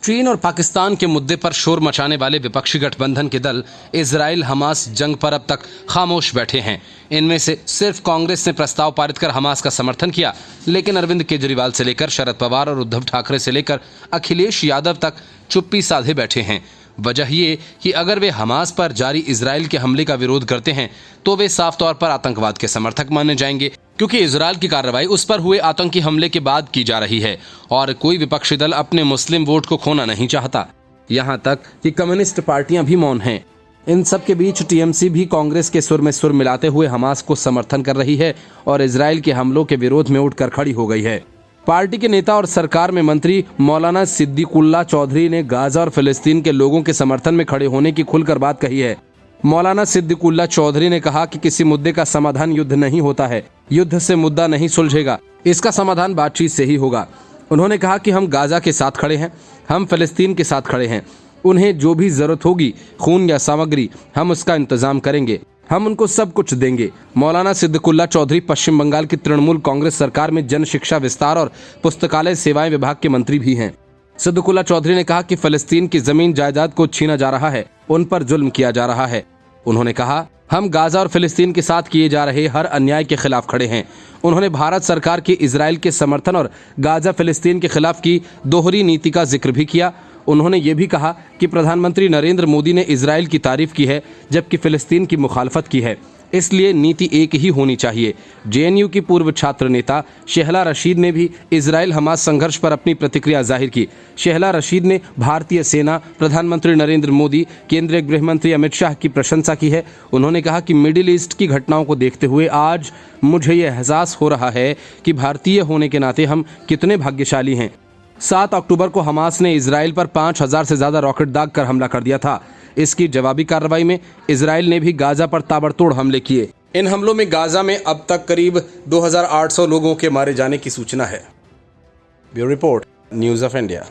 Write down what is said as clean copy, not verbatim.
चीन और पाकिस्तान के मुद्दे पर शोर मचाने वाले विपक्षी गठबंधन के दल इजराइल हमास जंग पर अब तक खामोश बैठे हैं। इनमें से सिर्फ कांग्रेस ने प्रस्ताव पारित कर हमास का समर्थन किया, लेकिन अरविंद केजरीवाल से लेकर शरद पवार और उद्धव ठाकरे से लेकर अखिलेश यादव तक चुप्पी साधे बैठे हैं। वजह ये कि अगर वे हमास पर जारी इजराइल के हमले का विरोध करते हैं तो वे साफ तौर पर आतंकवाद के समर्थक माने जाएंगे, क्योंकि इजराइल की कार्रवाई उस पर हुए आतंकी हमले के बाद की जा रही है और कोई विपक्षी दल अपने मुस्लिम वोट को खोना नहीं चाहता। यहाँ तक कि कम्युनिस्ट पार्टियां भी मौन हैं। इन सब के बीच टीएमसी भी कांग्रेस के सुर में सुर मिलाते हुए हमास को समर्थन कर रही है और इजराइल के हमलों के विरोध में उठकर खड़ी हो गई है। पार्टी के नेता और सरकार में मंत्री मौलाना सिद्दीकुल्ला चौधरी ने गाजा और फिलिस्तीन के लोगों के समर्थन में खड़े होने की खुलकर बात कही है। मौलाना सिद्दीकुल्ला चौधरी ने कहा कि किसी मुद्दे का समाधान युद्ध नहीं होता है, युद्ध से मुद्दा नहीं सुलझेगा, इसका समाधान बातचीत से ही होगा। उन्होंने कहा कि हम गाजा के साथ खड़े हैं, हम फिलिस्तीन के साथ खड़े हैं, उन्हें जो भी जरूरत होगी, खून या सामग्री, हम उसका इंतजाम करेंगे, हम उनको सब कुछ देंगे। मौलाना सिद्दीकुल्ला चौधरी पश्चिम बंगाल की तृणमूल कांग्रेस सरकार में जन शिक्षा विस्तार और पुस्तकालय सेवाएं विभाग के मंत्री भी हैं। सिद्दीकुल्ला चौधरी ने कहा कि फिलिस्तीन की जमीन जायदाद को छीना जा रहा है, उन पर जुल्म किया जा रहा है। उन्होंने कहा, हम गाजा और फिलिस्तीन के साथ किए जा रहे हर अन्याय के खिलाफ खड़े हैं। उन्होंने भारत सरकार की इजराइल के समर्थन और गाजा फिलिस्तीन के खिलाफ की दोहरी नीति का जिक्र भी किया। उन्होंने ये भी कहा कि प्रधानमंत्री नरेंद्र मोदी ने इजराइल की तारीफ की है जबकि फिलिस्तीन की मुखालफत की है, इसलिए नीति एक ही होनी चाहिए। जेएनयू की पूर्व छात्र नेता शेहला रशीद ने भी इजराइल हमास संघर्ष पर अपनी प्रतिक्रिया जाहिर की। शेहला रशीद ने भारतीय सेना, प्रधानमंत्री नरेंद्र मोदी, केंद्रीय गृह मंत्री अमित शाह की प्रशंसा की है। उन्होंने कहा कि मिडिल ईस्ट की घटनाओं को देखते हुए आज मुझे यह एहसास हो रहा है कि भारतीय होने के नाते हम कितने भाग्यशाली हैं। 7 अक्टूबर को हमास ने इजराइल पर 5000 से ज्यादा रॉकेट दागकर हमला कर दिया था। इसकी जवाबी कार्रवाई में इजराइल ने भी गाजा पर ताबड़तोड़ हमले किए। इन हमलों में गाजा में अब तक करीब 2800 लोगों के मारे जाने की सूचना है। Bureau report, news of India.